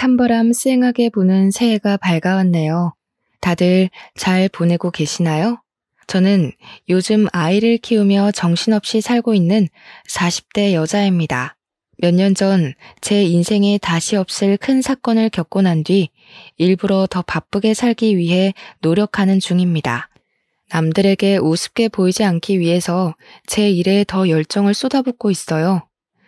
찬바람 쌩하게 부는 새해가 밝아왔네요. 다들 잘 보내고 계시나요? 저는 요즘 아이를 키우며 정신없이 살고 있는 40대 여자입니다. 몇 년 전 제 인생에 다시 없을 큰 사건을 겪고 난 뒤 일부러 더 바쁘게 살기 위해 노력하는 중입니다. 남들에게 우습게 보이지 않기 위해서 제 일에 더 열정을 쏟아붓고 있어요.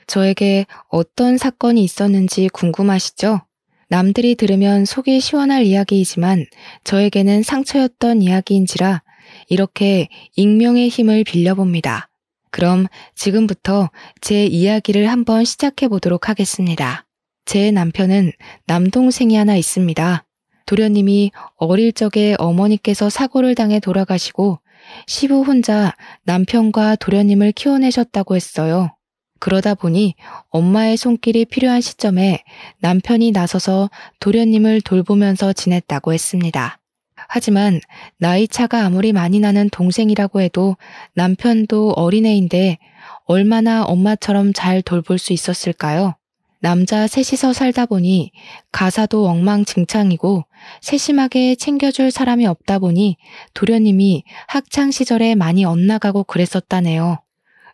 저에게 어떤 사건이 있었는지 궁금하시죠? 남들이 들으면 속이 시원할 이야기이지만 저에게는 상처였던 이야기인지라 이렇게 익명의 힘을 빌려봅니다. 그럼 지금부터 제 이야기를 한번 시작해 보도록 하겠습니다. 제 남편은 남동생이 하나 있습니다. 도련님이 어릴 적에 어머니께서 사고를 당해 돌아가시고 시부 혼자 남편과 도련님을 키워내셨다고 했어요. 그러다 보니 엄마의 손길이 필요한 시점에 남편이 나서서 도련님을 돌보면서 지냈다고 했습니다. 하지만 나이 차가 아무리 많이 나는 동생이라고 해도 남편도 어린애인데 얼마나 엄마처럼 잘 돌볼 수 있었을까요? 남자 셋이서 살다 보니 가사도 엉망진창이고 세심하게 챙겨줄 사람이 없다 보니 도련님이 학창시절에 많이 엇나가고 그랬었다네요.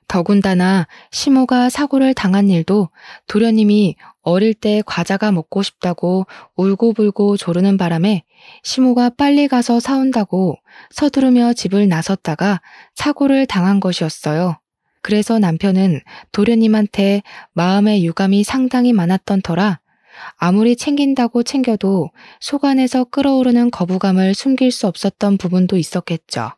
더군다나 시모가 사고를 당한 일도 도련님이 어릴 때 과자가 먹고 싶다고 울고불고 조르는 바람에 시모가 빨리 가서 사온다고 서두르며 집을 나섰다가 사고를 당한 것이었어요. 그래서 남편은 도련님한테 마음의 유감이 상당히 많았던 터라 아무리 챙긴다고 챙겨도 속 안에서 끓어오르는 거부감을 숨길 수 없었던 부분도 있었겠죠.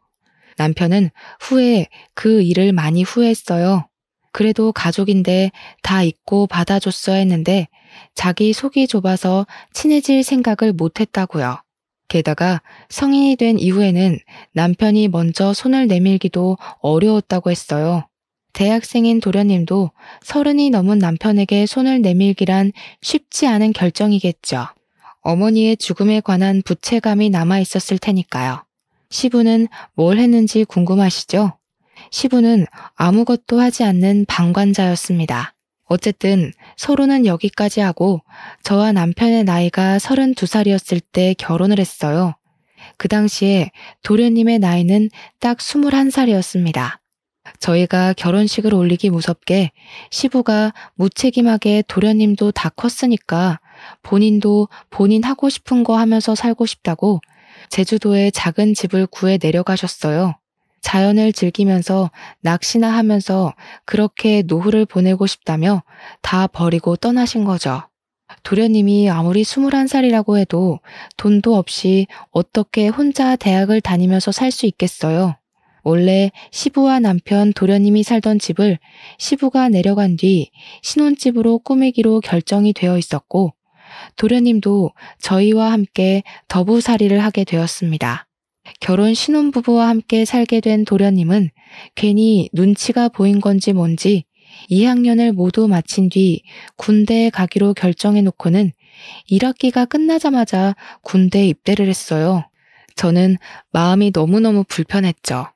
남편은 후에 그 일을 많이 후회했어요. 그래도 가족인데 다 잊고 받아줬어야 했는데 자기 속이 좁아서 친해질 생각을 못했다고요. 게다가 성인이 된 이후에는 남편이 먼저 손을 내밀기도 어려웠다고 했어요. 대학생인 도련님도 30이 넘은 남편에게 손을 내밀기란 쉽지 않은 결정이겠죠. 어머니의 죽음에 관한 부채감이 남아있었을 테니까요. 시부는 뭘 했는지 궁금하시죠? 시부는 아무것도 하지 않는 방관자였습니다. 어쨌든 서로는 여기까지 하고 저와 남편의 나이가 32살이었을 때 결혼을 했어요. 그 당시에 도련님의 나이는 딱 21살이었습니다. 저희가 결혼식을 올리기 무섭게 시부가 무책임하게 도련님도 다 컸으니까 본인도 본인 하고 싶은 거 하면서 살고 싶다고 제주도에 작은 집을 구해 내려가셨어요. 자연을 즐기면서 낚시나 하면서 그렇게 노후를 보내고 싶다며 다 버리고 떠나신 거죠. 도련님이 아무리 21살이라고 해도 돈도 없이 어떻게 혼자 대학을 다니면서 살 수 있겠어요. 원래 시부와 남편 도련님이 살던 집을 시부가 내려간 뒤 신혼집으로 꾸미기로 결정이 되어 있었고 도련님도 저희와 함께 더부살이를 하게 되었습니다. 결혼 신혼부부와 함께 살게 된 도련님은 괜히 눈치가 보인 건지 뭔지 2학년을 모두 마친 뒤 군대에 가기로 결정해 놓고는 1학기가 끝나자마자 군대에 입대를 했어요. 저는 마음이 너무너무 불편했죠.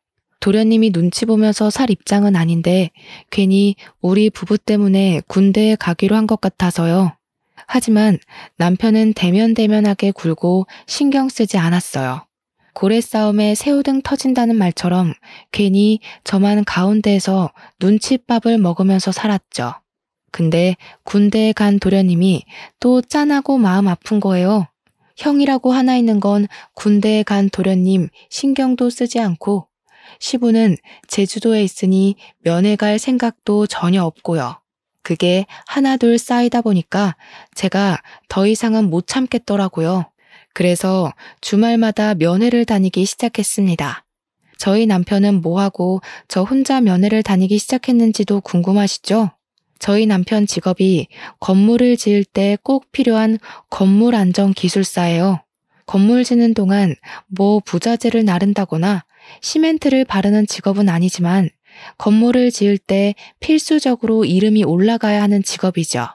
도련님이 눈치 보면서 살 입장은 아닌데 괜히 우리 부부 때문에 군대에 가기로 한 것 같아서요. 하지만 남편은 대면대면하게 굴고 신경 쓰지 않았어요. 고래 싸움에 새우등 터진다는 말처럼 괜히 저만 가운데에서 눈칫밥을 먹으면서 살았죠. 근데 군대에 간 도련님이 또 짠하고 마음 아픈 거예요. 형이라고 하나 있는 건 군대에 간 도련님 신경도 쓰지 않고 시부는 제주도에 있으니 면회 갈 생각도 전혀 없고요. 그게 하나둘 쌓이다 보니까 제가 더 이상은 못 참겠더라고요. 그래서 주말마다 면회를 다니기 시작했습니다. 저희 남편은 뭐하고 저 혼자 면회를 다니기 시작했는지도 궁금하시죠? 저희 남편 직업이 건물을 지을 때 꼭 필요한 건물 안정 기술사예요. 건물 짓는 동안 뭐 부자재를 나른다거나 시멘트를 바르는 직업은 아니지만 건물을 지을 때 필수적으로 이름이 올라가야 하는 직업이죠.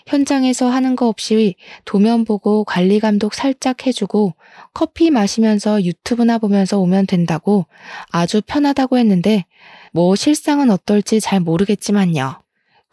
현장에서 하는 거 없이 도면 보고 관리 감독 살짝 해주고 커피 마시면서 유튜브나 보면서 오면 된다고 아주 편하다고 했는데 뭐 실상은 어떨지 잘 모르겠지만요.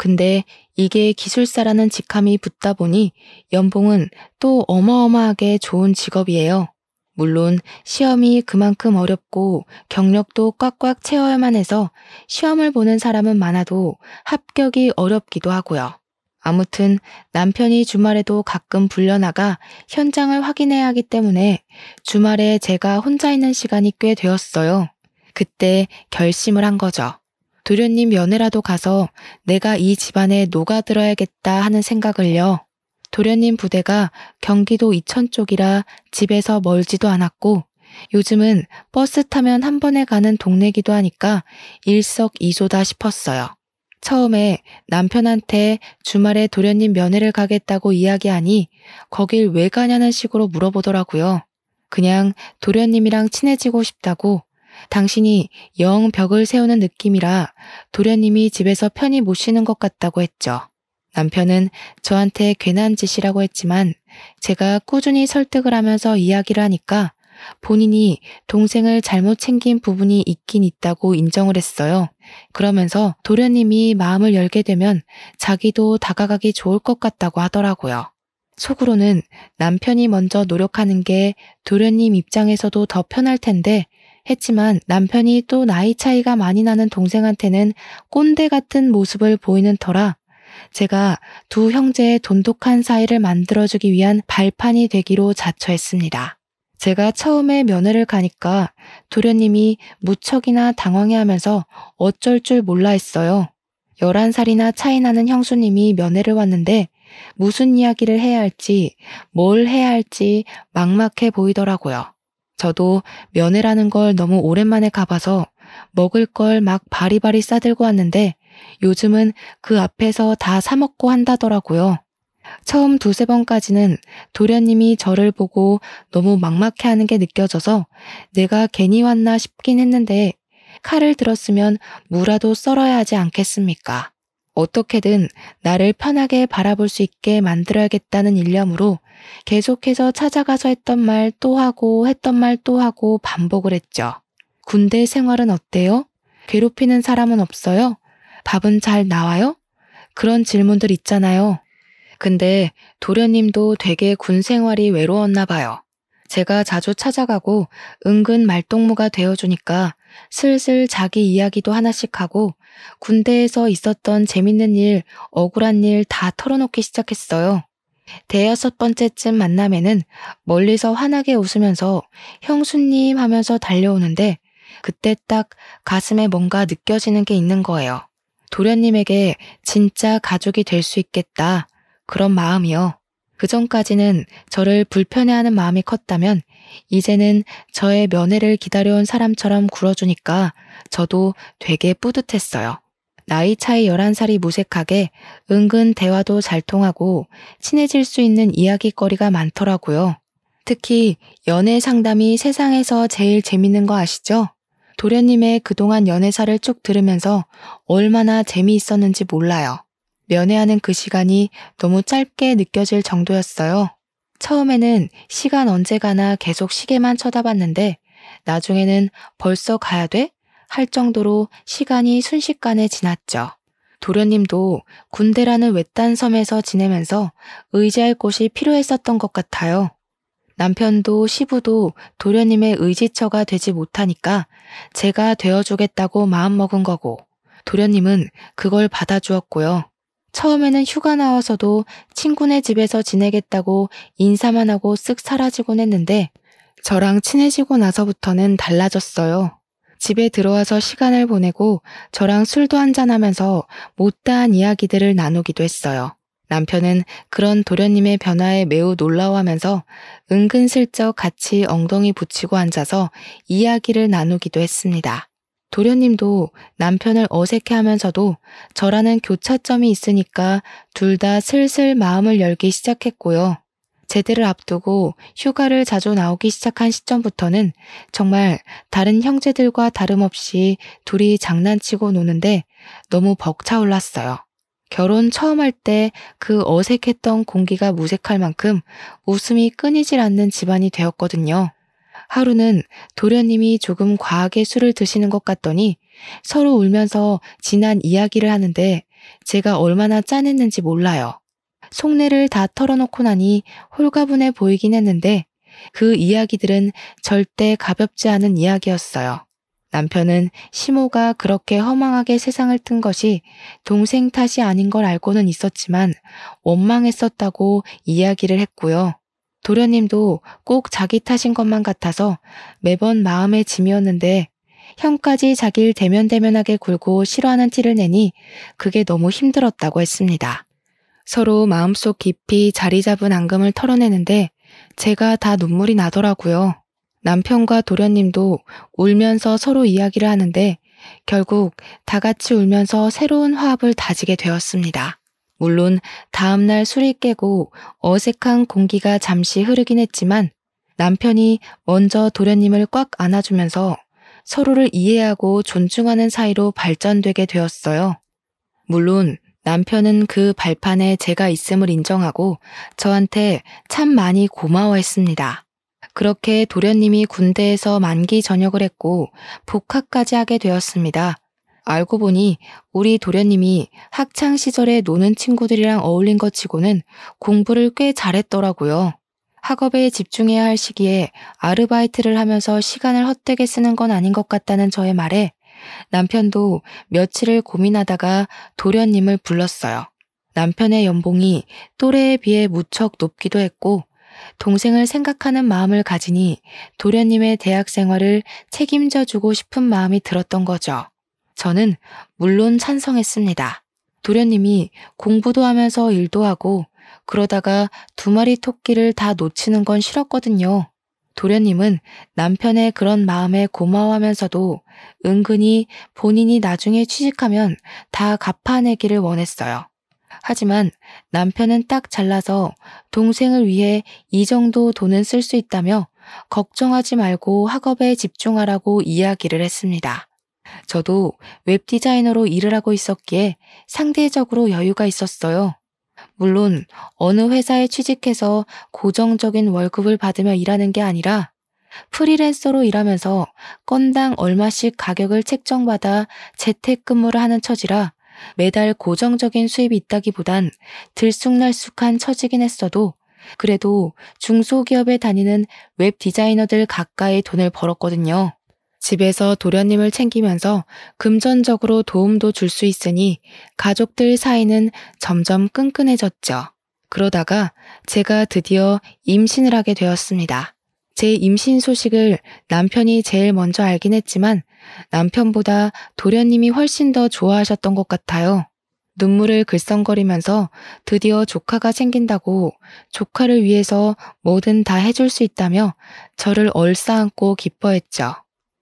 근데 이게 기술사라는 직함이 붙다 보니 연봉은 또 어마어마하게 좋은 직업이에요. 물론 시험이 그만큼 어렵고 경력도 꽉꽉 채워야만 해서 시험을 보는 사람은 많아도 합격이 어렵기도 하고요. 아무튼 남편이 주말에도 가끔 불려나가 현장을 확인해야 하기 때문에 주말에 제가 혼자 있는 시간이 꽤 되었어요. 그때 결심을 한 거죠. 도련님 면회라도 가서 내가 이 집안에 녹아들어야겠다 하는 생각을요. 도련님 부대가 경기도 이천 쪽이라 집에서 멀지도 않았고 요즘은 버스 타면 한 번에 가는 동네기도 하니까 일석이조다 싶었어요. 처음에 남편한테 주말에 도련님 면회를 가겠다고 이야기하니 거길 왜 가냐는 식으로 물어보더라고요. 그냥 도련님이랑 친해지고 싶다고 당신이 영 벽을 세우는 느낌이라 도련님이 집에서 편히 못 쉬는 것 같다고 했죠. 남편은 저한테 괜한 짓이라고 했지만 제가 꾸준히 설득을 하면서 이야기를 하니까 본인이 동생을 잘못 챙긴 부분이 있긴 있다고 인정을 했어요. 그러면서 도련님이 마음을 열게 되면 자기도 다가가기 좋을 것 같다고 하더라고요. 속으로는 남편이 먼저 노력하는 게 도련님 입장에서도 더 편할 텐데 했지만 남편이 또 나이 차이가 많이 나는 동생한테는 꼰대 같은 모습을 보이는 터라 제가 두 형제의 돈독한 사이를 만들어주기 위한 발판이 되기로 자처했습니다. 제가 처음에 면회를 가니까 도련님이 무척이나 당황해하면서 어쩔 줄 몰라 했어요. 11살이나 차이 나는 형수님이 면회를 왔는데 무슨 이야기를 해야 할지 뭘 해야 할지 막막해 보이더라고요. 저도 면회라는 걸 너무 오랜만에 가봐서 먹을 걸 막 바리바리 싸들고 왔는데 요즘은 그 앞에서 다 사먹고 한다더라고요. 처음 두세 번까지는 도련님이 저를 보고 너무 막막해하는 게 느껴져서 내가 괜히 왔나 싶긴 했는데 칼을 들었으면 무라도 썰어야 하지 않겠습니까? 어떻게든 나를 편하게 바라볼 수 있게 만들어야겠다는 일념으로 계속해서 찾아가서 했던 말 또 하고 했던 말 또 하고 반복을 했죠. 군대 생활은 어때요? 괴롭히는 사람은 없어요? 밥은 잘 나와요? 그런 질문들 있잖아요. 근데 도련님도 되게 군 생활이 외로웠나 봐요. 제가 자주 찾아가고 은근 말동무가 되어주니까 슬슬 자기 이야기도 하나씩 하고 군대에서 있었던 재밌는 일, 억울한 일 다 털어놓기 시작했어요. 대여섯 번째쯤 만남에는 멀리서 환하게 웃으면서 형수님 하면서 달려오는데 그때 딱 가슴에 뭔가 느껴지는 게 있는 거예요. 도련님에게 진짜 가족이 될 수 있겠다. 그런 마음이요. 그전까지는 저를 불편해하는 마음이 컸다면 이제는 저의 면회를 기다려온 사람처럼 굴어주니까 저도 되게 뿌듯했어요. 나이 차이 11살이 무색하게 은근 대화도 잘 통하고 친해질 수 있는 이야기거리가 많더라고요. 특히 연애 상담이 세상에서 제일 재밌는 거 아시죠? 도련님의 그동안 연애사를 쭉 들으면서 얼마나 재미있었는지 몰라요. 면회하는 그 시간이 너무 짧게 느껴질 정도였어요. 처음에는 시간 언제 가나 계속 시계만 쳐다봤는데 나중에는 벌써 가야 돼? 할 정도로 시간이 순식간에 지났죠. 도련님도 군대라는 외딴 섬에서 지내면서 의지할 곳이 필요했었던 것 같아요. 남편도 시부도 도련님의 의지처가 되지 못하니까 제가 되어주겠다고 마음먹은 거고 도련님은 그걸 받아주었고요. 처음에는 휴가 나와서도 친구네 집에서 지내겠다고 인사만 하고 쓱 사라지곤 했는데 저랑 친해지고 나서부터는 달라졌어요. 집에 들어와서 시간을 보내고 저랑 술도 한잔하면서 못다한 이야기들을 나누기도 했어요. 남편은 그런 도련님의 변화에 매우 놀라워하면서 은근슬쩍 같이 엉덩이 붙이고 앉아서 이야기를 나누기도 했습니다. 도련님도 남편을 어색해하면서도 저라는 교차점이 있으니까 둘 다 슬슬 마음을 열기 시작했고요. 제대를 앞두고 휴가를 자주 나오기 시작한 시점부터는 정말 다른 형제들과 다름없이 둘이 장난치고 노는데 너무 벅차올랐어요. 결혼 처음 할 때 그 어색했던 공기가 무색할 만큼 웃음이 끊이질 않는 집안이 되었거든요. 하루는 도련님이 조금 과하게 술을 드시는 것 같더니 서로 울면서 지난 이야기를 하는데 제가 얼마나 짠했는지 몰라요. 속내를 다 털어놓고 나니 홀가분해 보이긴 했는데 그 이야기들은 절대 가볍지 않은 이야기였어요. 남편은 시모가 그렇게 허망하게 세상을 뜬 것이 동생 탓이 아닌 걸 알고는 있었지만 원망했었다고 이야기를 했고요. 도련님도 꼭 자기 탓인 것만 같아서 매번 마음의 짐이었는데 형까지 자기를 대면대면하게 굴고 싫어하는 티를 내니 그게 너무 힘들었다고 했습니다. 서로 마음속 깊이 자리 잡은 앙금을 털어내는데 제가 다 눈물이 나더라고요. 남편과 도련님도 울면서 서로 이야기를 하는데 결국 다 같이 울면서 새로운 화합을 다지게 되었습니다. 물론 다음날 술이 깨고 어색한 공기가 잠시 흐르긴 했지만 남편이 먼저 도련님을 꽉 안아주면서 서로를 이해하고 존중하는 사이로 발전되게 되었어요. 물론 남편은 그 발판에 제가 있음을 인정하고 저한테 참 많이 고마워했습니다. 그렇게 도련님이 군대에서 만기 전역을 했고 복학까지 하게 되었습니다. 알고 보니 우리 도련님이 학창 시절에 노는 친구들이랑 어울린 것 치고는 공부를 꽤 잘했더라고요. 학업에 집중해야 할 시기에 아르바이트를 하면서 시간을 헛되게 쓰는 건 아닌 것 같다는 저의 말에 남편도 며칠을 고민하다가 도련님을 불렀어요. 남편의 연봉이 또래에 비해 무척 높기도 했고 동생을 생각하는 마음을 가지니 도련님의 대학 생활을 책임져 주고 싶은 마음이 들었던 거죠. 저는 물론 찬성했습니다. 도련님이 공부도 하면서 일도 하고 그러다가 두 마리 토끼를 다 놓치는 건 싫었거든요. 도련님은 남편의 그런 마음에 고마워하면서도 은근히 본인이 나중에 취직하면 다 갚아내기를 원했어요. 하지만 남편은 딱 잘라서 동생을 위해 이 정도 돈은 쓸 수 있다며 걱정하지 말고 학업에 집중하라고 이야기를 했습니다. 저도 웹디자이너로 일을 하고 있었기에 상대적으로 여유가 있었어요. 물론 어느 회사에 취직해서 고정적인 월급을 받으며 일하는 게 아니라 프리랜서로 일하면서 건당 얼마씩 가격을 책정받아 재택근무를 하는 처지라 매달 고정적인 수입이 있다기보단 들쑥날쑥한 처지긴 했어도 그래도 중소기업에 다니는 웹 디자이너들 가까이 돈을 벌었거든요. 집에서 도련님을 챙기면서 금전적으로 도움도 줄 수 있으니 가족들 사이는 점점 끈끈해졌죠. 그러다가 제가 드디어 임신을 하게 되었습니다. 제 임신 소식을 남편이 제일 먼저 알긴 했지만 남편보다 도련님이 훨씬 더 좋아하셨던 것 같아요. 눈물을 글썽거리면서 드디어 조카가 생긴다고 조카를 위해서 뭐든 다 해줄 수 있다며 저를 얼싸안고 기뻐했죠.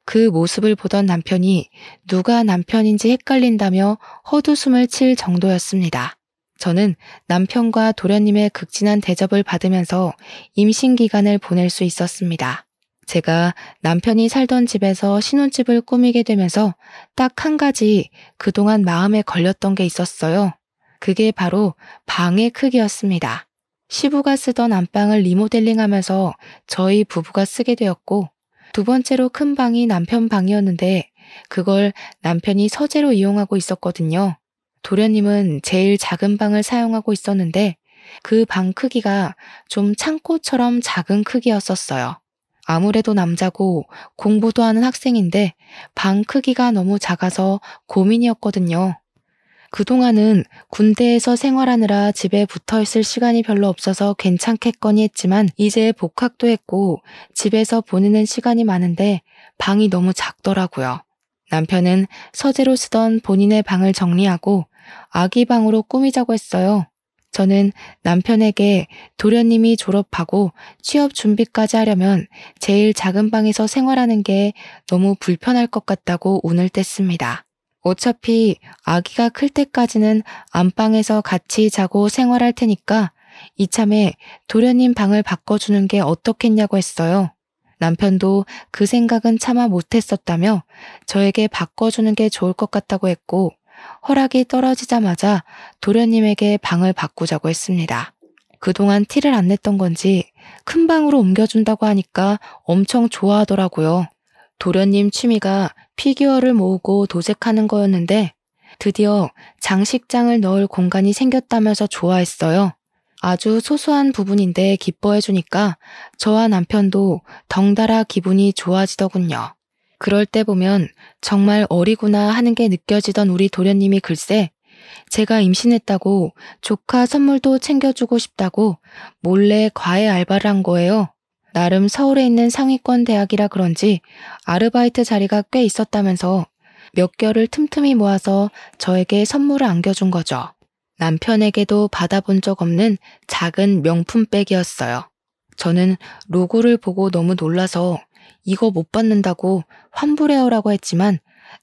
그 모습을 보던 남편이 누가 남편인지 헷갈린다며 헛웃음을 칠 정도였습니다. 저는 남편과 도련님의 극진한 대접을 받으면서 임신 기간을 보낼 수 있었습니다. 제가 남편이 살던 집에서 신혼집을 꾸미게 되면서 딱 한 가지 그동안 마음에 걸렸던 게 있었어요. 그게 바로 방의 크기였습니다. 시부가 쓰던 안방을 리모델링하면서 저희 부부가 쓰게 되었고 두 번째로 큰 방이 남편 방이었는데 그걸 남편이 서재로 이용하고 있었거든요. 도련님은 제일 작은 방을 사용하고 있었는데 그 방 크기가 좀 창고처럼 작은 크기였었어요. 아무래도 남자고 공부도 하는 학생인데 방 크기가 너무 작아서 고민이었거든요. 그동안은 군대에서 생활하느라 집에 붙어있을 시간이 별로 없어서 괜찮겠거니 했지만 이제 복학도 했고 집에서 보내는 시간이 많은데 방이 너무 작더라고요. 남편은 서재로 쓰던 본인의 방을 정리하고 아기 방으로 꾸미자고 했어요. 저는 남편에게 도련님이 졸업하고 취업 준비까지 하려면 제일 작은 방에서 생활하는 게 너무 불편할 것 같다고 운을 뗐습니다. 어차피 아기가 클 때까지는 안방에서 같이 자고 생활할 테니까 이참에 도련님 방을 바꿔주는 게 어떻겠냐고 했어요. 남편도 그 생각은 차마 못했었다며 저에게 바꿔주는 게 좋을 것 같다고 했고 허락이 떨어지자마자 도련님에게 방을 바꾸자고 했습니다. 그동안 티를 안 냈던 건지 큰 방으로 옮겨준다고 하니까 엄청 좋아하더라고요. 도련님 취미가 피규어를 모으고 도색하는 거였는데 드디어 장식장을 넣을 공간이 생겼다면서 좋아했어요. 아주 소소한 부분인데 기뻐해주니까 저와 남편도 덩달아 기분이 좋아지더군요. 그럴 때 보면 정말 어리구나 하는 게 느껴지던 우리 도련님이 글쎄 제가 임신했다고 조카 선물도 챙겨주고 싶다고 몰래 과외 알바를 한 거예요. 나름 서울에 있는 상위권 대학이라 그런지 아르바이트 자리가 꽤 있었다면서 몇 개월을 틈틈이 모아서 저에게 선물을 안겨준 거죠. 남편에게도 받아본 적 없는 작은 명품백이었어요. 저는 로고를 보고 너무 놀라서 이거 못 받는다고 환불해오라고 했지만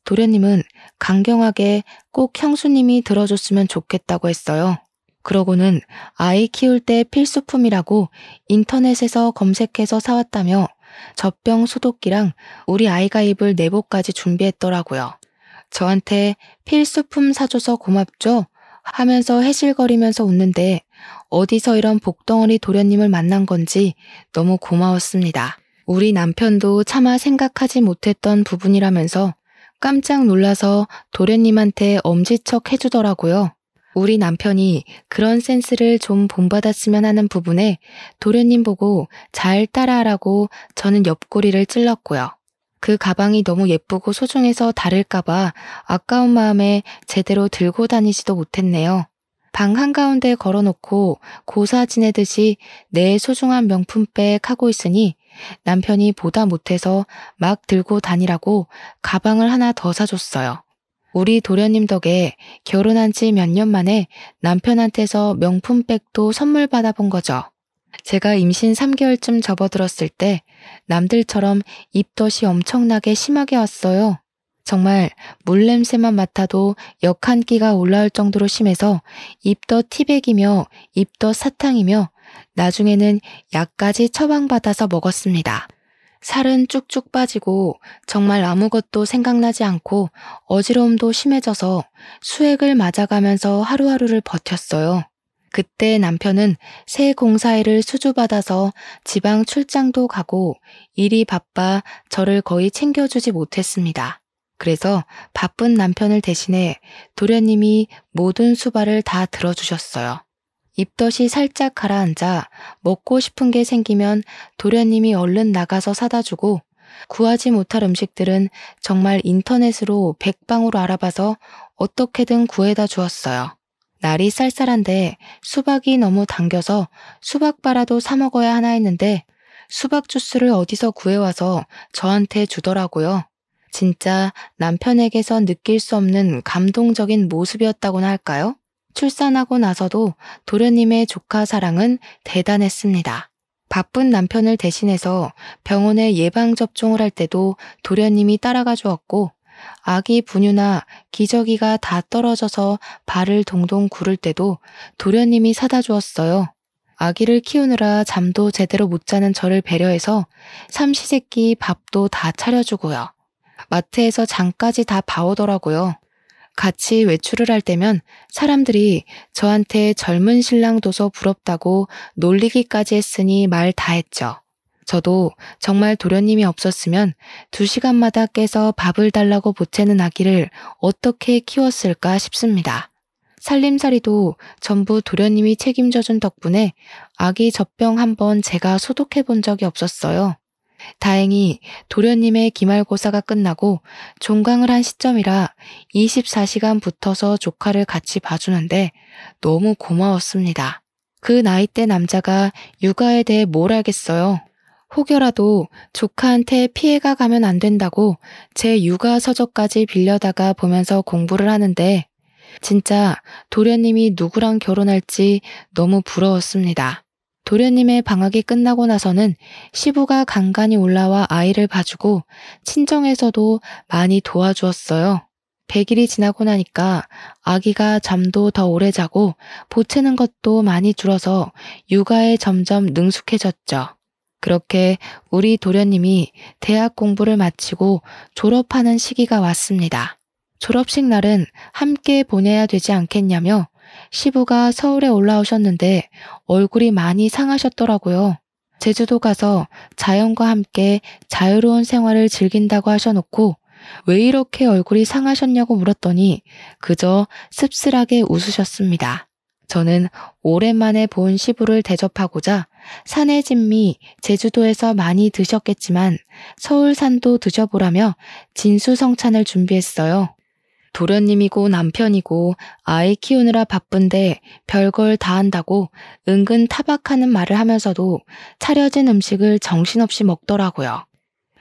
도련님은 강경하게 꼭 형수님이 들어줬으면 좋겠다고 했어요. 그러고는 아이 키울 때 필수품이라고 인터넷에서 검색해서 사왔다며 젖병 소독기랑 우리 아이가 입을 내복까지 준비했더라고요. 저한테 필수품 사줘서 고맙죠? 하면서 해실거리면서 웃는데 어디서 이런 복덩어리 도련님을 만난 건지 너무 고마웠습니다. 우리 남편도 차마 생각하지 못했던 부분이라면서 깜짝 놀라서 도련님한테 엄지척 해주더라고요. 우리 남편이 그런 센스를 좀 본받았으면 하는 부분에 도련님 보고 잘 따라하라고 저는 옆구리를 찔렀고요. 그 가방이 너무 예쁘고 소중해서 다를까봐 아까운 마음에 제대로 들고 다니지도 못했네요. 방 한가운데 걸어놓고 고사 지내듯이 내 소중한 명품백 하고 있으니 남편이 보다 못해서 막 들고 다니라고 가방을 하나 더 사줬어요. 우리 도련님 덕에 결혼한 지 몇 년 만에 남편한테서 명품백도 선물 받아본 거죠. 제가 임신 3개월쯤 접어들었을 때 남들처럼 입덧이 엄청나게 심하게 왔어요. 정말 물냄새만 맡아도 역한기가 올라올 정도로 심해서 입덧 티백이며 입덧 사탕이며 나중에는 약까지 처방받아서 먹었습니다. 살은 쭉쭉 빠지고 정말 아무것도 생각나지 않고 어지러움도 심해져서 수액을 맞아가면서 하루하루를 버텼어요. 그때 남편은 새 공사일을 수주받아서 지방 출장도 가고 일이 바빠 저를 거의 챙겨주지 못했습니다. 그래서 바쁜 남편을 대신해 도련님이 모든 수발을 다 들어주셨어요. 입덧이 살짝 가라앉아 먹고 싶은 게 생기면 도련님이 얼른 나가서 사다 주고 구하지 못할 음식들은 정말 인터넷으로 백방으로 알아봐서 어떻게든 구해다 주었어요. 날이 쌀쌀한데 수박이 너무 당겨서 수박바라도 사 먹어야 하나 했는데 수박 주스를 어디서 구해와서 저한테 주더라고요. 진짜 남편에게서 느낄 수 없는 감동적인 모습이었다고나 할까요? 출산하고 나서도 도련님의 조카 사랑은 대단했습니다. 바쁜 남편을 대신해서 병원에 예방접종을 할 때도 도련님이 따라가 주었고 아기 분유나 기저귀가 다 떨어져서 발을 동동 구를 때도 도련님이 사다 주었어요. 아기를 키우느라 잠도 제대로 못 자는 저를 배려해서 삼시세끼 밥도 다 차려주고요. 마트에서 장까지 다 봐오더라고요. 같이 외출을 할 때면 사람들이 저한테 젊은 신랑 둬서 부럽다고 놀리기까지 했으니 말 다 했죠. 저도 정말 도련님이 없었으면 2시간마다 깨서 밥을 달라고 보채는 아기를 어떻게 키웠을까 싶습니다. 살림살이도 전부 도련님이 책임져준 덕분에 아기 젖병 한번 제가 소독해 본 적이 없었어요. 다행히 도련님의 기말고사가 끝나고 종강을 한 시점이라 24시간 붙어서 조카를 같이 봐주는데 너무 고마웠습니다. 그 나이대 남자가 육아에 대해 뭘 알겠어요. 혹여라도 조카한테 피해가 가면 안 된다고 제 육아 서적까지 빌려다가 보면서 공부를 하는데 진짜 도련님이 누구랑 결혼할지 너무 부러웠습니다. 도련님의 방학이 끝나고 나서는 시부가 간간히 올라와 아이를 봐주고 친정에서도 많이 도와주었어요. 100일이 지나고 나니까 아기가 잠도 더 오래 자고 보채는 것도 많이 줄어서 육아에 점점 능숙해졌죠. 그렇게 우리 도련님이 대학 공부를 마치고 졸업하는 시기가 왔습니다. 졸업식 날은 함께 보내야 되지 않겠냐며 시부가 서울에 올라오셨는데 얼굴이 많이 상하셨더라고요. 제주도 가서 자연과 함께 자유로운 생활을 즐긴다고 하셔놓고 왜 이렇게 얼굴이 상하셨냐고 물었더니 그저 씁쓸하게 웃으셨습니다. 저는 오랜만에 본 시부를 대접하고자 산의 진미 제주도에서 많이 드셨겠지만 서울산도 드셔보라며 진수성찬을 준비했어요. 도련님이고 남편이고 아이 키우느라 바쁜데 별걸 다 한다고 은근 타박하는 말을 하면서도 차려진 음식을 정신없이 먹더라고요.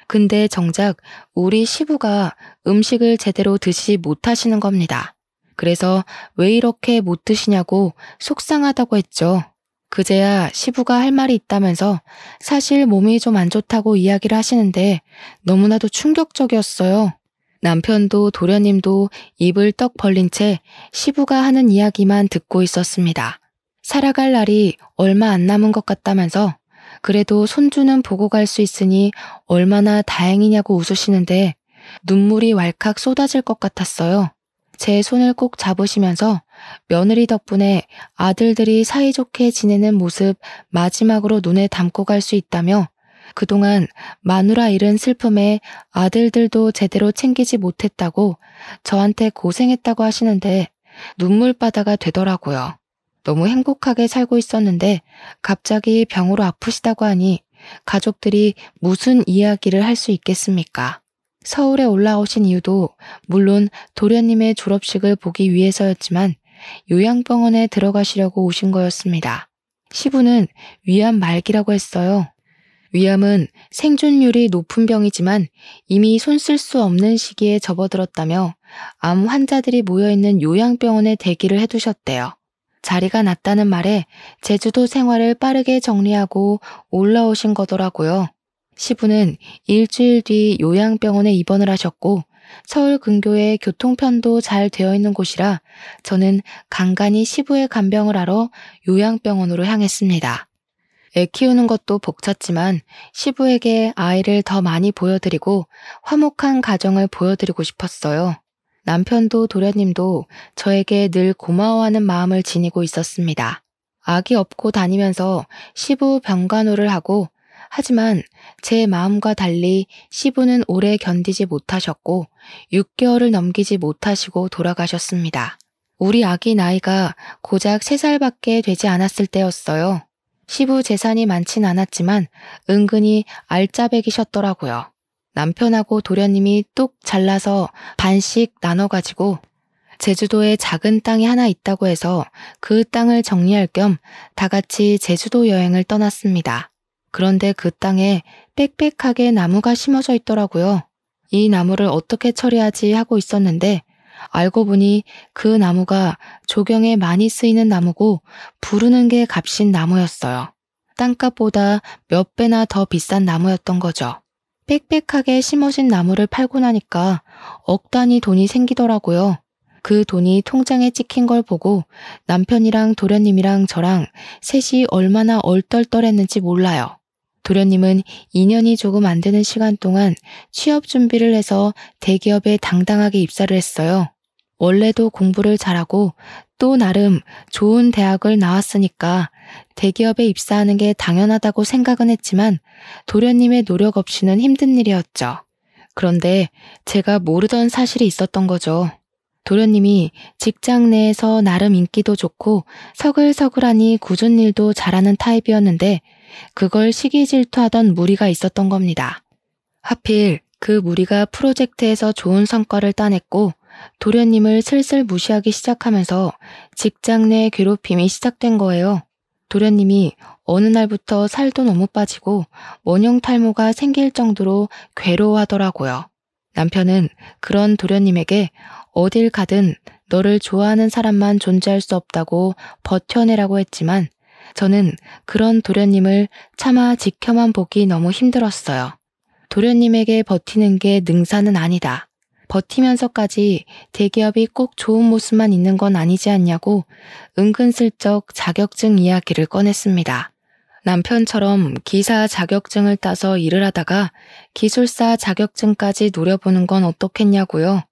근데 정작 우리 시부가 음식을 제대로 드시지 못하시는 겁니다. 그래서 왜 이렇게 못 드시냐고 속상하다고 했죠. 그제야 시부가 할 말이 있다면서 사실 몸이 좀 안 좋다고 이야기를 하시는데 너무나도 충격적이었어요. 남편도 도련님도 입을 떡 벌린 채 시부가 하는 이야기만 듣고 있었습니다. 살아갈 날이 얼마 안 남은 것 같다면서 그래도 손주는 보고 갈 수 있으니 얼마나 다행이냐고 웃으시는데 눈물이 왈칵 쏟아질 것 같았어요. 제 손을 꼭 잡으시면서 며느리 덕분에 아들들이 사이좋게 지내는 모습 마지막으로 눈에 담고 갈 수 있다며 그동안 마누라 잃은 슬픔에 아들들도 제대로 챙기지 못했다고 저한테 고생했다고 하시는데 눈물바다가 되더라고요. 너무 행복하게 살고 있었는데 갑자기 병으로 아프시다고 하니 가족들이 무슨 이야기를 할 수 있겠습니까? 서울에 올라오신 이유도 물론 도련님의 졸업식을 보기 위해서였지만 요양병원에 들어가시려고 오신 거였습니다. 시부는 위암 말기라고 했어요. 위암은 생존율이 높은 병이지만 이미 손 쓸 수 없는 시기에 접어들었다며 암 환자들이 모여있는 요양병원에 대기를 해두셨대요. 자리가 났다는 말에 제주도 생활을 빠르게 정리하고 올라오신 거더라고요. 시부는 일주일 뒤 요양병원에 입원을 하셨고 서울 근교에 교통편도 잘 되어 있는 곳이라 저는 간간히 시부의 간병을 하러 요양병원으로 향했습니다. 애 키우는 것도 벅찼지만 시부에게 아이를 더 많이 보여드리고 화목한 가정을 보여드리고 싶었어요. 남편도 도련님도 저에게 늘 고마워하는 마음을 지니고 있었습니다. 아기 업고 다니면서 시부 병간호를 하고 하지만 제 마음과 달리 시부는 오래 견디지 못하셨고 6개월을 넘기지 못하시고 돌아가셨습니다. 우리 아기 나이가 고작 3살밖에 되지 않았을 때였어요. 시부 재산이 많진 않았지만 은근히 알짜배기셨더라고요. 남편하고 도련님이 뚝 잘라서 반씩 나눠가지고 제주도에 작은 땅이 하나 있다고 해서 그 땅을 정리할 겸 다 같이 제주도 여행을 떠났습니다. 그런데 그 땅에 빽빽하게 나무가 심어져 있더라고요. 이 나무를 어떻게 처리하지 하고 있었는데 알고 보니 그 나무가 조경에 많이 쓰이는 나무고 부르는 게 값인 나무였어요. 땅값보다 몇 배나 더 비싼 나무였던 거죠. 빽빽하게 심어진 나무를 팔고 나니까 억 단위 돈이 생기더라고요. 그 돈이 통장에 찍힌 걸 보고 남편이랑 도련님이랑 저랑 셋이 얼마나 얼떨떨했는지 몰라요. 도련님은 2년이 조금 안 되는 시간 동안 취업 준비를 해서 대기업에 당당하게 입사를 했어요. 원래도 공부를 잘하고 또 나름 좋은 대학을 나왔으니까 대기업에 입사하는 게 당연하다고 생각은 했지만 도련님의 노력 없이는 힘든 일이었죠. 그런데 제가 모르던 사실이 있었던 거죠. 도련님이 직장 내에서 나름 인기도 좋고 서글서글하니 굳은 일도 잘하는 타입이었는데 그걸 시기 질투하던 무리가 있었던 겁니다. 하필 그 무리가 프로젝트에서 좋은 성과를 따냈고 도련님을 슬슬 무시하기 시작하면서 직장 내 괴롭힘이 시작된 거예요. 도련님이 어느 날부터 살도 너무 빠지고 원형 탈모가 생길 정도로 괴로워하더라고요. 남편은 그런 도련님에게 어딜 가든 너를 좋아하는 사람만 존재할 수 없다고 버텨내라고 했지만 저는 그런 도련님을 차마 지켜만 보기 너무 힘들었어요. 도련님에게 버티는 게 능사는 아니다. 버티면서까지 대기업이 꼭 좋은 모습만 있는 건 아니지 않냐고 은근슬쩍 자격증 이야기를 꺼냈습니다. 남편처럼 기사 자격증을 따서 일을 하다가 기술사 자격증까지 노려보는 건 어떻겠냐고요.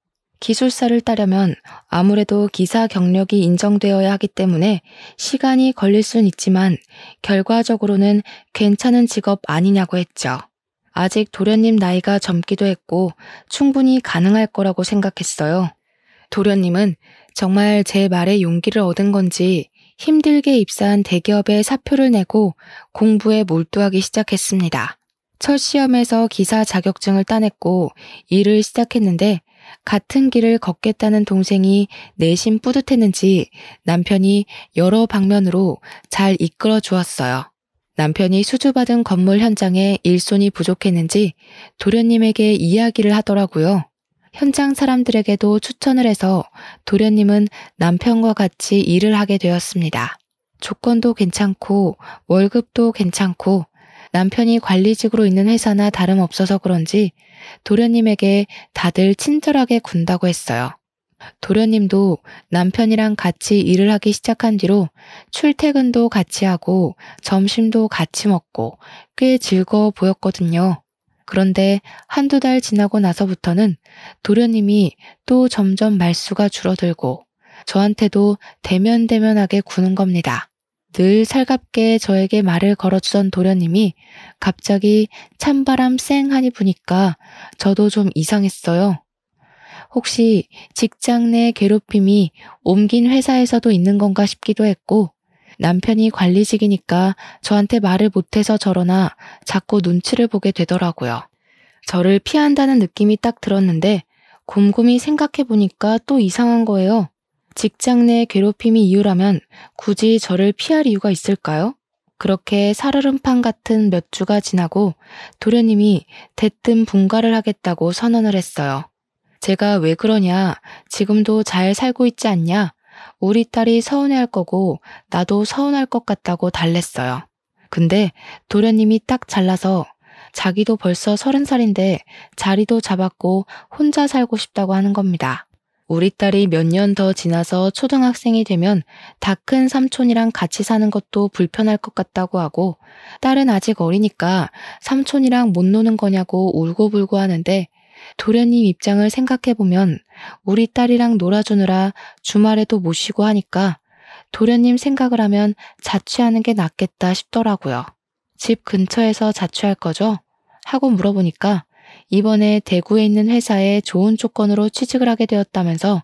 기술사를 따려면 아무래도 기사 경력이 인정되어야 하기 때문에 시간이 걸릴 순 있지만 결과적으로는 괜찮은 직업 아니냐고 했죠. 아직 도련님 나이가 젊기도 했고 충분히 가능할 거라고 생각했어요. 도련님은 정말 제 말에 용기를 얻은 건지 힘들게 입사한 대기업에 사표를 내고 공부에 몰두하기 시작했습니다. 첫 시험에서 기사 자격증을 따냈고 일을 시작했는데 같은 길을 걷겠다는 동생이 내심 뿌듯했는지 남편이 여러 방면으로 잘 이끌어 주었어요. 남편이 수주받은 건물 현장에 일손이 부족했는지 도련님에게 이야기를 하더라고요. 현장 사람들에게도 추천을 해서 도련님은 남편과 같이 일을 하게 되었습니다. 조건도 괜찮고 월급도 괜찮고 남편이 관리직으로 있는 회사나 다름없어서 그런지 도련님에게 다들 친절하게 군다고 했어요. 도련님도 남편이랑 같이 일을 하기 시작한 뒤로 출퇴근도 같이 하고 점심도 같이 먹고 꽤 즐거워 보였거든요. 그런데 한두 달 지나고 나서부터는 도련님이 또 점점 말수가 줄어들고 저한테도 대면대면하게 구는 겁니다. 늘 살갑게 저에게 말을 걸어주던 도련님이 갑자기 찬바람 쌩하니 부니까 저도 좀 이상했어요. 혹시 직장 내 괴롭힘이 옮긴 회사에서도 있는 건가 싶기도 했고 남편이 관리직이니까 저한테 말을 못해서 저러나 자꾸 눈치를 보게 되더라고요. 저를 피한다는 느낌이 딱 들었는데 곰곰이 생각해보니까 또 이상한 거예요. 직장 내 괴롭힘이 이유라면 굳이 저를 피할 이유가 있을까요? 그렇게 살얼음판 같은 몇 주가 지나고 도련님이 대뜸 분가를 하겠다고 선언을 했어요. 제가 왜 그러냐, 지금도 잘 살고 있지 않냐, 우리 딸이 서운해할 거고 나도 서운할 것 같다고 달랬어요. 근데 도련님이 딱 잘라서 자기도 벌써 30살인데 자리도 잡았고 혼자 살고 싶다고 하는 겁니다. 우리 딸이 몇 년 더 지나서 초등학생이 되면 다 큰 삼촌이랑 같이 사는 것도 불편할 것 같다고 하고 딸은 아직 어리니까 삼촌이랑 못 노는 거냐고 울고불고 하는데 도련님 입장을 생각해보면 우리 딸이랑 놀아주느라 주말에도 못 쉬고 하니까 도련님 생각을 하면 자취하는 게 낫겠다 싶더라고요. 집 근처에서 자취할 거죠? 하고 물어보니까 이번에 대구에 있는 회사에 좋은 조건으로 취직을 하게 되었다면서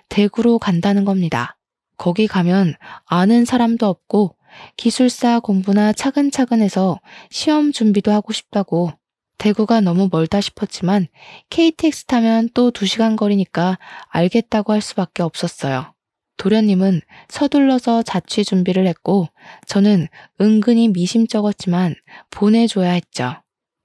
대구로 간다는 겁니다. 거기 가면 아는 사람도 없고 기술사 공부나 차근차근 해서 시험 준비도 하고 싶다고. 대구가 너무 멀다 싶었지만 KTX 타면 또 2시간 거리니까 알겠다고 할 수밖에 없었어요. 도련님은 서둘러서 자취 준비를 했고 저는 은근히 미심쩍었지만 보내줘야 했죠.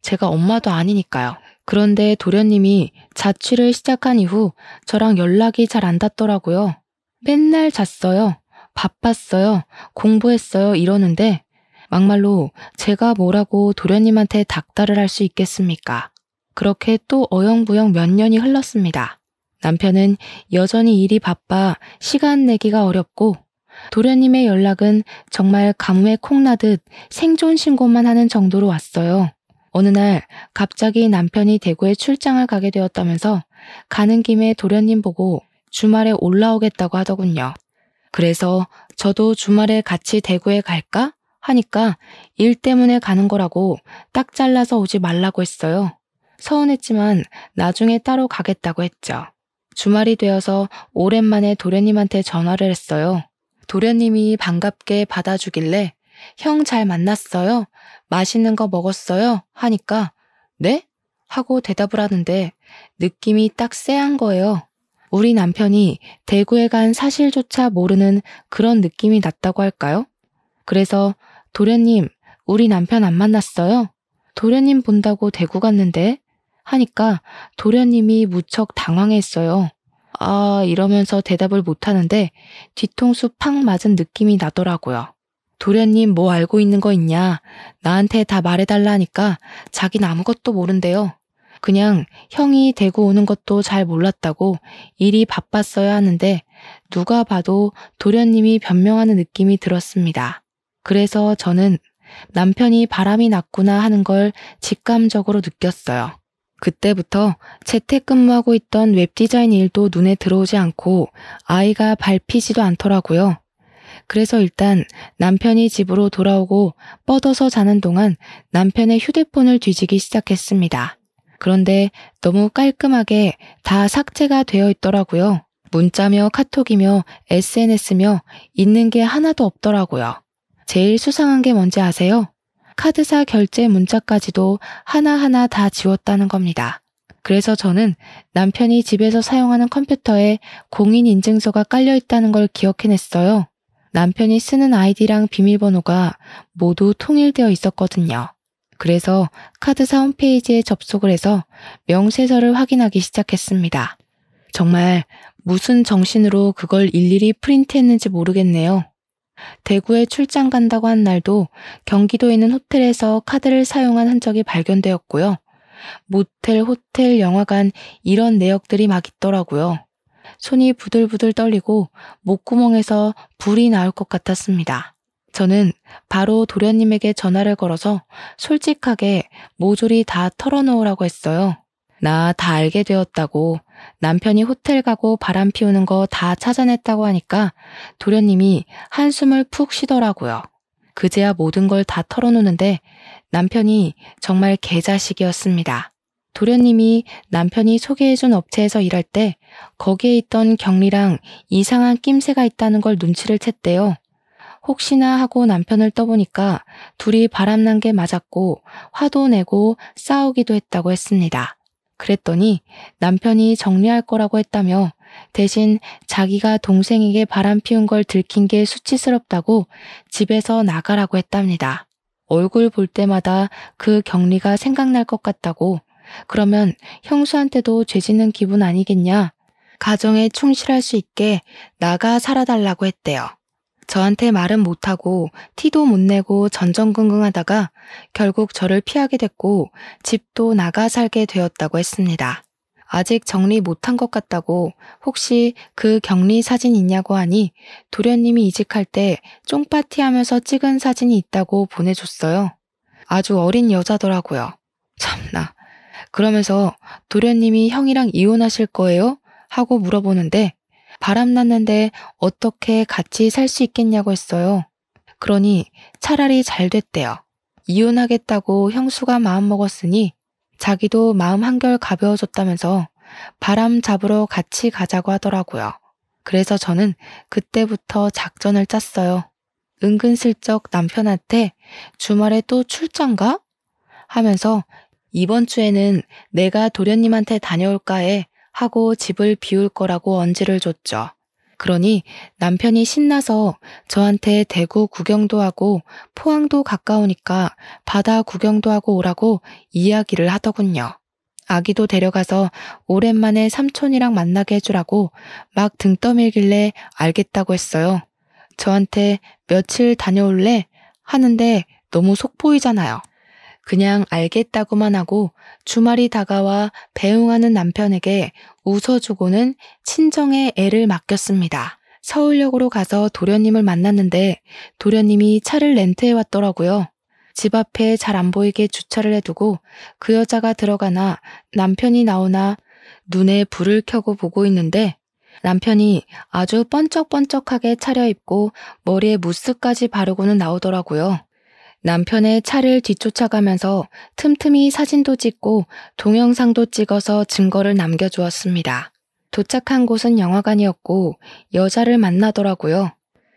제가 엄마도 아니니까요. 그런데 도련님이 자취를 시작한 이후 저랑 연락이 잘 안 닿더라고요. 맨날 잤어요. 바빴어요. 공부했어요. 이러는데 막말로 제가 뭐라고 도련님한테 닥달을 할 수 있겠습니까? 그렇게 또 어영부영 몇 년이 흘렀습니다. 남편은 여전히 일이 바빠 시간 내기가 어렵고 도련님의 연락은 정말 가뭄에 콩나듯 생존 신고만 하는 정도로 왔어요. 어느 날 갑자기 남편이 대구에 출장을 가게 되었다면서 가는 김에 도련님 보고 주말에 올라오겠다고 하더군요. 그래서 저도 주말에 같이 대구에 갈까? 하니까 일 때문에 가는 거라고 딱 잘라서 오지 말라고 했어요. 서운했지만 나중에 따로 가겠다고 했죠. 주말이 되어서 오랜만에 도련님한테 전화를 했어요. 도련님이 반갑게 받아주길래 형 잘 만났어요? 맛있는 거 먹었어요? 하니까 네? 하고 대답을 하는데 느낌이 딱 쎄한 거예요. 우리 남편이 대구에 간 사실조차 모르는 그런 느낌이 났다고 할까요? 그래서 도련님, 우리 남편 안 만났어요? 도련님 본다고 대구 갔는데? 하니까 도련님이 무척 당황했어요. 아, 이러면서 대답을 못하는데 뒤통수 팍 맞은 느낌이 나더라고요. 도련님 뭐 알고 있는 거 있냐? 나한테 다 말해달라니까 자긴 아무것도 모른대요. 그냥 형이 대구 오는 것도 잘 몰랐다고 일이 바빴어야 하는데 누가 봐도 도련님이 변명하는 느낌이 들었습니다. 그래서 저는 남편이 바람이 났구나 하는 걸 직감적으로 느꼈어요. 그때부터 재택근무하고 있던 웹디자인 일도 눈에 들어오지 않고 아이가 밟히지도 않더라고요. 그래서 일단 남편이 집으로 돌아오고 뻗어서 자는 동안 남편의 휴대폰을 뒤지기 시작했습니다. 그런데 너무 깔끔하게 다 삭제가 되어 있더라고요. 문자며 카톡이며 SNS며 있는 게 하나도 없더라고요. 제일 수상한 게 뭔지 아세요? 카드사 결제 문자까지도 하나하나 다 지웠다는 겁니다. 그래서 저는 남편이 집에서 사용하는 컴퓨터에 공인인증서가 깔려 있다는 걸 기억해냈어요. 남편이 쓰는 아이디랑 비밀번호가 모두 통일되어 있었거든요. 그래서 카드사 홈페이지에 접속을 해서 명세서를 확인하기 시작했습니다. 정말 무슨 정신으로 그걸 일일이 프린트했는지 모르겠네요. 대구에 출장 간다고 한 날도 경기도에 있는 호텔에서 카드를 사용한 흔적이 발견되었고요. 모텔, 호텔, 영화관 이런 내역들이 막 있더라고요. 손이 부들부들 떨리고 목구멍에서 불이 나올 것 같았습니다. 저는 바로 도련님에게 전화를 걸어서 솔직하게 모조리 다 털어놓으라고 했어요. 나 다 알게 되었다고, 남편이 호텔 가고 바람 피우는 거 다 찾아냈다고 하니까 도련님이 한숨을 푹 쉬더라고요. 그제야 모든 걸 다 털어놓는데 남편이 정말 개자식이었습니다. 도련님이 남편이 소개해준 업체에서 일할 때 거기에 있던 경리랑 이상한 낌새가 있다는 걸 눈치를 챘대요. 혹시나 하고 남편을 떠보니까 둘이 바람난 게 맞았고 화도 내고 싸우기도 했다고 했습니다. 그랬더니 남편이 정리할 거라고 했다며 대신 자기가 동생에게 바람 피운 걸 들킨 게 수치스럽다고 집에서 나가라고 했답니다. 얼굴 볼 때마다 그 경리가 생각날 것 같다고, 그러면 형수한테도 죄짓는 기분 아니겠냐, 가정에 충실할 수 있게 나가 살아달라고 했대요. 저한테 말은 못하고 티도 못 내고 전전긍긍하다가 결국 저를 피하게 됐고 집도 나가 살게 되었다고 했습니다. 아직 정리 못한 것 같다고 혹시 그 격리 사진 있냐고 하니 도련님이 이직할 때 쫑파티 하면서 찍은 사진이 있다고 보내줬어요. 아주 어린 여자더라고요. 참나. 그러면서 도련님이 형이랑 이혼하실 거예요? 하고 물어보는데 바람났는데 어떻게 같이 살 수 있겠냐고 했어요. 그러니 차라리 잘 됐대요. 이혼하겠다고 형수가 마음먹었으니 자기도 마음 한결 가벼워졌다면서 바람 잡으러 같이 가자고 하더라고요. 그래서 저는 그때부터 작전을 짰어요. 은근슬쩍 남편한테 주말에 또 출장 가? 하면서 이번 주에는 내가 도련님한테 다녀올까 해 하고 집을 비울 거라고 언지를 줬죠. 그러니 남편이 신나서 저한테 대구 구경도 하고 포항도 가까우니까 바다 구경도 하고 오라고 이야기를 하더군요. 아기도 데려가서 오랜만에 삼촌이랑 만나게 해주라고 막 등 떠밀길래 알겠다고 했어요. 저한테 며칠 다녀올래? 하는데 너무 속 보이잖아요. 그냥 알겠다고만 하고 주말이 다가와 배웅하는 남편에게 웃어주고는 친정에 애를 맡겼습니다. 서울역으로 가서 도련님을 만났는데 도련님이 차를 렌트해 왔더라고요. 집 앞에 잘 안 보이게 주차를 해두고 그 여자가 들어가나 남편이 나오나 눈에 불을 켜고 보고 있는데 남편이 아주 번쩍번쩍하게 차려입고 머리에 무스까지 바르고는 나오더라고요. 남편의 차를 뒤쫓아가면서 틈틈이 사진도 찍고 동영상도 찍어서 증거를 남겨주었습니다. 도착한 곳은 영화관이었고 여자를 만나더라고요.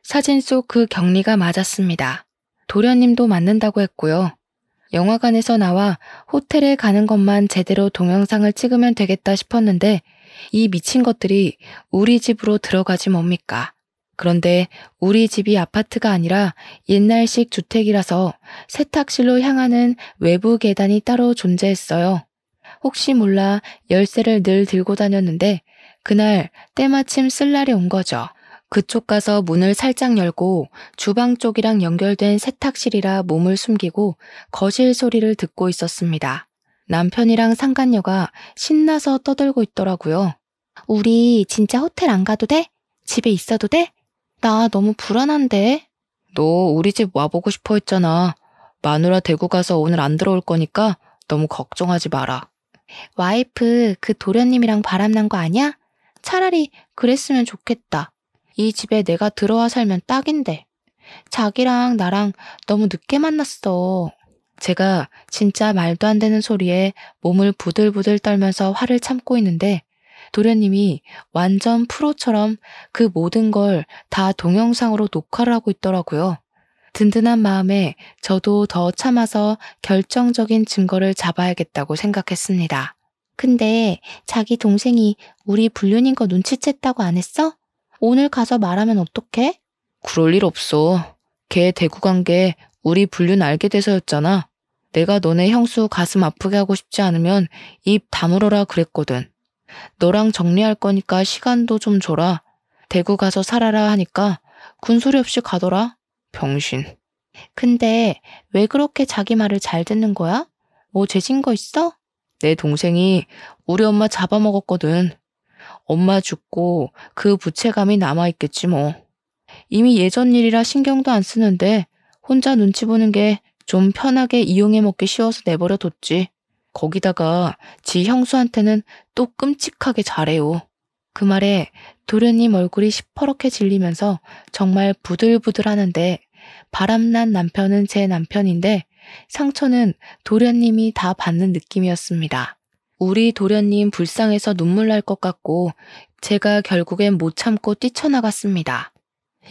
사진 속 그 경리가 맞았습니다. 도련님도 맞는다고 했고요. 영화관에서 나와 호텔에 가는 것만 제대로 동영상을 찍으면 되겠다 싶었는데 이 미친 것들이 우리 집으로 들어가지 뭡니까? 그런데 우리 집이 아파트가 아니라 옛날식 주택이라서 세탁실로 향하는 외부 계단이 따로 존재했어요. 혹시 몰라 열쇠를 늘 들고 다녔는데 그날 때마침 쓸 날이 온 거죠. 그쪽 가서 문을 살짝 열고 주방 쪽이랑 연결된 세탁실이라 몸을 숨기고 거실 소리를 듣고 있었습니다. 남편이랑 상간녀가 신나서 떠들고 있더라고요. 우리 진짜 호텔 안 가도 돼? 집에 있어도 돼? 나 너무 불안한데. 너 우리 집 와보고 싶어 했잖아. 마누라 대구 가서 오늘 안 들어올 거니까 너무 걱정하지 마라. 와이프 그 도련님이랑 바람난 거 아니야? 차라리 그랬으면 좋겠다. 이 집에 내가 들어와 살면 딱인데. 자기랑 나랑 너무 늦게 만났어. 제가 진짜 말도 안 되는 소리에 몸을 부들부들 떨면서 화를 참고 있는데 도련님이 완전 프로처럼 그 모든 걸 다 동영상으로 녹화를 하고 있더라고요. 든든한 마음에 저도 더 참아서 결정적인 증거를 잡아야겠다고 생각했습니다. 근데 자기 동생이 우리 불륜인 거 눈치챘다고 안 했어? 오늘 가서 말하면 어떡해? 그럴 일 없어. 걔 대구 간 게 우리 불륜 알게 돼서였잖아. 내가 너네 형수 가슴 아프게 하고 싶지 않으면 입 다물어라 그랬거든. 너랑 정리할 거니까 시간도 좀 줘라. 대구 가서 살아라 하니까 군소리 없이 가더라. 병신. 근데 왜 그렇게 자기 말을 잘 듣는 거야? 뭐 죄진 거 있어? 내 동생이 우리 엄마 잡아먹었거든. 엄마 죽고 그 부채감이 남아있겠지 뭐. 이미 예전 일이라 신경도 안 쓰는데 혼자 눈치 보는 게 좀 편하게 이용해 먹기 쉬워서 내버려 뒀지. 거기다가 지 형수한테는 또 끔찍하게 잘해요. 그 말에 도련님 얼굴이 시퍼렇게 질리면서 정말 부들부들 하는데 바람난 남편은 제 남편인데 상처는 도련님이 다 받는 느낌이었습니다. 우리 도련님 불쌍해서 눈물 날 것 같고 제가 결국엔 못 참고 뛰쳐나갔습니다.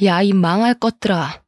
야, 이 망할 것들아.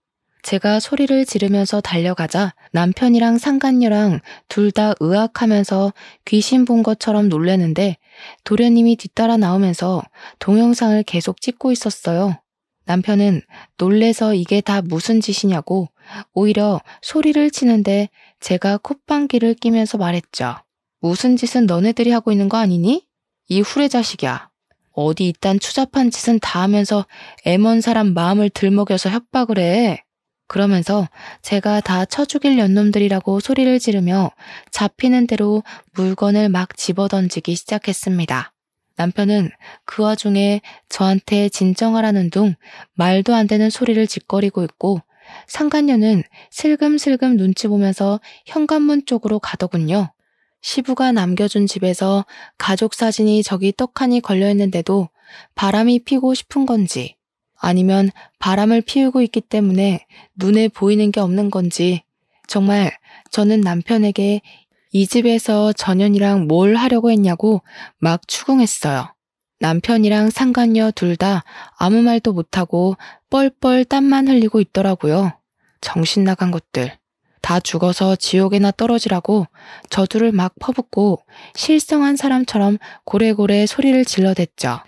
제가 소리를 지르면서 달려가자 남편이랑 상간녀랑 둘 다 으악하면서 귀신 본 것처럼 놀래는데 도련님이 뒤따라 나오면서 동영상을 계속 찍고 있었어요. 남편은 놀래서 이게 다 무슨 짓이냐고 오히려 소리를 치는데 제가 콧방귀를 끼면서 말했죠. 무슨 짓은 너네들이 하고 있는 거 아니니? 이 후레 자식이야. 어디 이딴 추잡한 짓은 다 하면서 애먼 사람 마음을 들먹여서 협박을 해. 그러면서 제가 다 쳐죽일 년놈들이라고 소리를 지르며 잡히는 대로 물건을 막 집어던지기 시작했습니다. 남편은 그 와중에 저한테 진정하라는 둥 말도 안 되는 소리를 짓거리고 있고 상간녀는 슬금슬금 눈치 보면서 현관문 쪽으로 가더군요. 시부가 남겨준 집에서 가족 사진이 저기 떡하니 걸려있는데도 바람이 피고 싶은 건지 아니면 바람을 피우고 있기 때문에 눈에 보이는 게 없는 건지 정말 저는 남편에게 이 집에서 전현이랑 뭘 하려고 했냐고 막 추궁했어요. 남편이랑 상간녀 둘 다 아무 말도 못하고 뻘뻘 땀만 흘리고 있더라고요. 정신 나간 것들. 다 죽어서 지옥에나 떨어지라고 저주를 막 퍼붓고 실성한 사람처럼 고래고래 소리를 질러댔죠.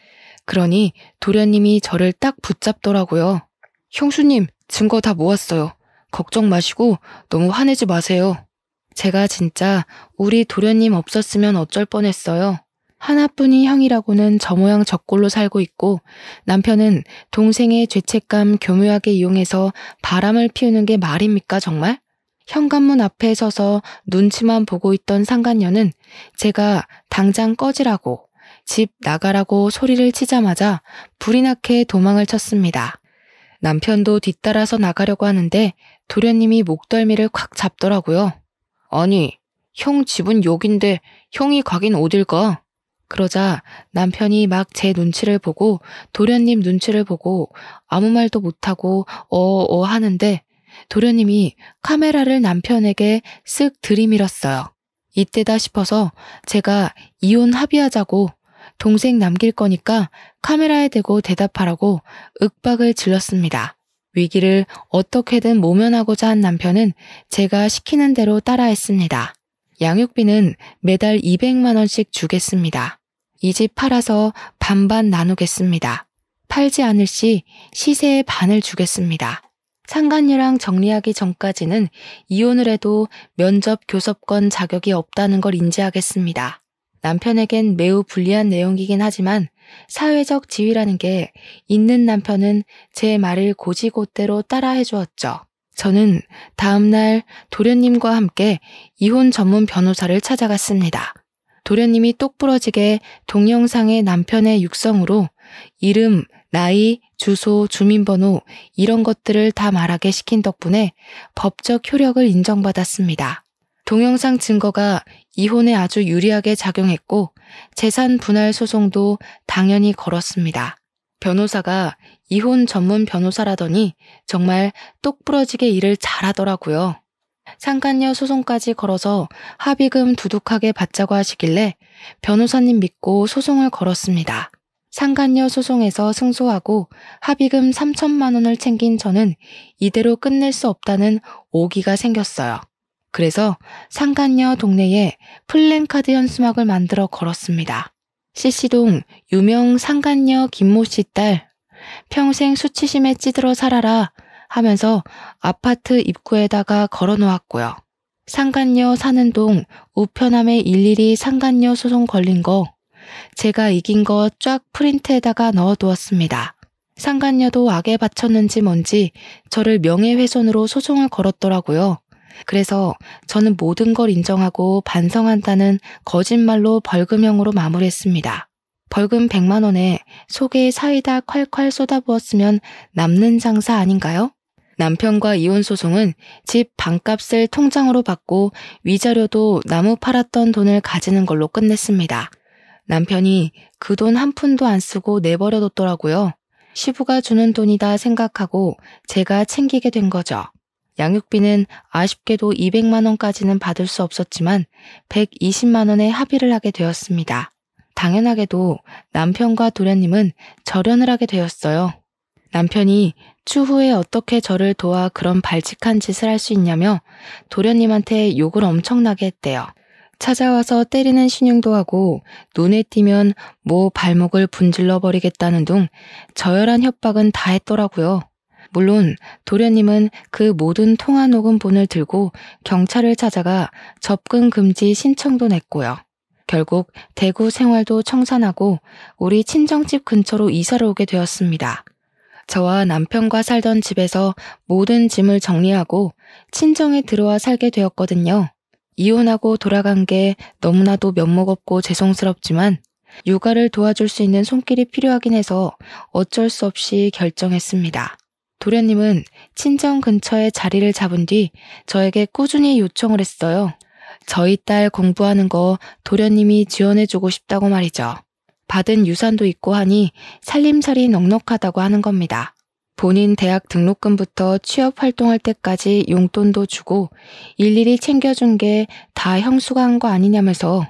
그러니 도련님이 저를 딱 붙잡더라고요. 형수님, 증거 다 모았어요. 걱정 마시고 너무 화내지 마세요. 제가 진짜 우리 도련님 없었으면 어쩔 뻔했어요. 하나뿐인 형이라고는 저 모양 저 꼴로 살고 있고 남편은 동생의 죄책감 교묘하게 이용해서 바람을 피우는 게 말입니까 정말? 현관문 앞에 서서 눈치만 보고 있던 상간녀는 제가 당장 꺼지라고 집 나가라고 소리를 치자마자 불이 나게 도망을 쳤습니다. 남편도 뒤따라서 나가려고 하는데 도련님이 목덜미를 콱 잡더라고요. 아니, 형 집은 여긴데 형이 가긴 어딜 가? 그러자 남편이 막 제 눈치를 보고 도련님 눈치를 보고 아무 말도 못하고 하는데 도련님이 카메라를 남편에게 쓱 들이밀었어요. 이때다 싶어서 제가 이혼 합의하자고 동생 남길 거니까 카메라에 대고 대답하라고 윽박을 질렀습니다. 위기를 어떻게든 모면하고자 한 남편은 제가 시키는 대로 따라했습니다. 양육비는 매달 200만 원씩 주겠습니다. 이 집 팔아서 반반 나누겠습니다. 팔지 않을 시 시세의 반을 주겠습니다. 상간녀랑 정리하기 전까지는 이혼을 해도 면접 교섭권 자격이 없다는 걸 인지하겠습니다. 남편에겐 매우 불리한 내용이긴 하지만 사회적 지위라는 게 있는 남편은 제 말을 곧이곧대로 따라해 주었죠. 저는 다음날 도련님과 함께 이혼 전문 변호사를 찾아갔습니다. 도련님이 똑부러지게 동영상의 남편의 육성으로 이름, 나이, 주소, 주민번호 이런 것들을 다 말하게 시킨 덕분에 법적 효력을 인정받았습니다. 동영상 증거가 이혼에 아주 유리하게 작용했고 재산 분할 소송도 당연히 걸었습니다. 변호사가 이혼 전문 변호사라더니 정말 똑부러지게 일을 잘하더라고요. 상간녀 소송까지 걸어서 합의금 두둑하게 받자고 하시길래 변호사님 믿고 소송을 걸었습니다. 상간녀 소송에서 승소하고 합의금 3천만 원을 챙긴 저는 이대로 끝낼 수 없다는 오기가 생겼어요. 그래서 상간녀 동네에 플랜카드 현수막을 만들어 걸었습니다. CC동 유명 상간녀 김모 씨 딸, 평생 수치심에 찌들어 살아라 하면서 아파트 입구에다가 걸어놓았고요. 상간녀 사는 동 우편함에 일일이 상간녀 소송 걸린 거, 제가 이긴 거 쫙 프린트에다가 넣어두었습니다. 상간녀도 악에 바쳤는지 뭔지 저를 명예훼손으로 소송을 걸었더라고요. 그래서 저는 모든 걸 인정하고 반성한다는 거짓말로 벌금형으로 마무리했습니다. 벌금 100만 원에 속에 사이다 콸콸 쏟아부었으면 남는 장사 아닌가요? 남편과 이혼 소송은 집 반값을 통장으로 받고 위자료도 나무 팔았던 돈을 가지는 걸로 끝냈습니다. 남편이 그 돈 한 푼도 안 쓰고 내버려뒀더라고요. 시부가 주는 돈이다 생각하고 제가 챙기게 된 거죠. 양육비는 아쉽게도 200만 원까지는 받을 수 없었지만 120만 원에 합의를 하게 되었습니다. 당연하게도 남편과 도련님은 절연을 하게 되었어요. 남편이 추후에 어떻게 저를 도와 그런 발칙한 짓을 할 수 있냐며 도련님한테 욕을 엄청나게 했대요. 찾아와서 때리는 신용도 하고 눈에 띄면 모 발목을 분질러 버리겠다는 둥 저열한 협박은 다 했더라고요. 물론 도련님은 그 모든 통화 녹음본을 들고 경찰을 찾아가 접근 금지 신청도 냈고요. 결국 대구 생활도 청산하고 우리 친정집 근처로 이사를 오게 되었습니다. 저와 남편과 살던 집에서 모든 짐을 정리하고 친정에 들어와 살게 되었거든요. 이혼하고 돌아간 게 너무나도 면목 없고 죄송스럽지만 육아를 도와줄 수 있는 손길이 필요하긴 해서 어쩔 수 없이 결정했습니다. 도련님은 친정 근처에 자리를 잡은 뒤 저에게 꾸준히 요청을 했어요. 저희 딸 공부하는 거 도련님이 지원해주고 싶다고 말이죠. 받은 유산도 있고 하니 살림살이 넉넉하다고 하는 겁니다. 본인 대학 등록금부터 취업 활동할 때까지 용돈도 주고 일일이 챙겨준 게 다 형수가 한 거 아니냐면서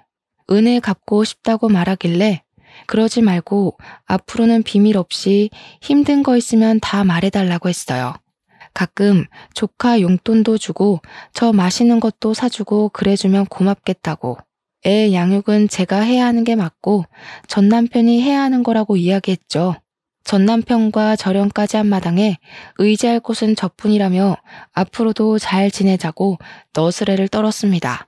은혜 갚고 싶다고 말하길래 그러지 말고 앞으로는 비밀 없이 힘든 거 있으면 다 말해달라고 했어요. 가끔 조카 용돈도 주고 저 맛있는 것도 사주고 그래주면 고맙겠다고. 애 양육은 제가 해야 하는 게 맞고 전 남편이 해야 하는 거라고 이야기했죠. 전 남편과 절연까지 한 마당에 의지할 곳은 저뿐이라며 앞으로도 잘 지내자고 너스레를 떨었습니다.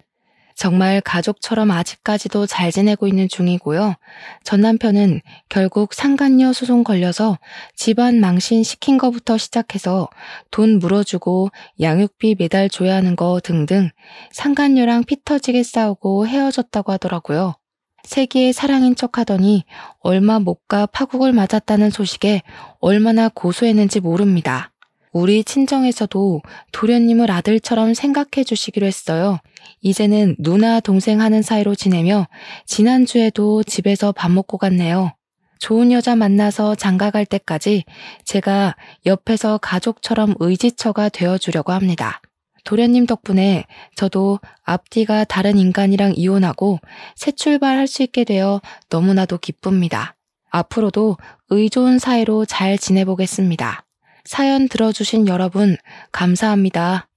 정말 가족처럼 아직까지도 잘 지내고 있는 중이고요. 전 남편은 결국 상간녀 소송 걸려서 집안 망신 시킨 거부터 시작해서 돈 물어주고 양육비 매달 줘야 하는 거 등등 상간녀랑 피 터지게 싸우고 헤어졌다고 하더라고요. 세기의 사랑인 척하더니 얼마 못 가 파국을 맞았다는 소식에 얼마나 고소했는지 모릅니다. 우리 친정에서도 도련님을 아들처럼 생각해 주시기로 했어요. 이제는 누나 동생 하는 사이로 지내며 지난주에도 집에서 밥 먹고 갔네요. 좋은 여자 만나서 장가 갈 때까지 제가 옆에서 가족처럼 의지처가 되어주려고 합니다. 도련님 덕분에 저도 앞뒤가 다른 인간이랑 이혼하고 새 출발할 수 있게 되어 너무나도 기쁩니다. 앞으로도 의좋은 사이로 잘 지내보겠습니다. 사연 들어주신 여러분 감사합니다.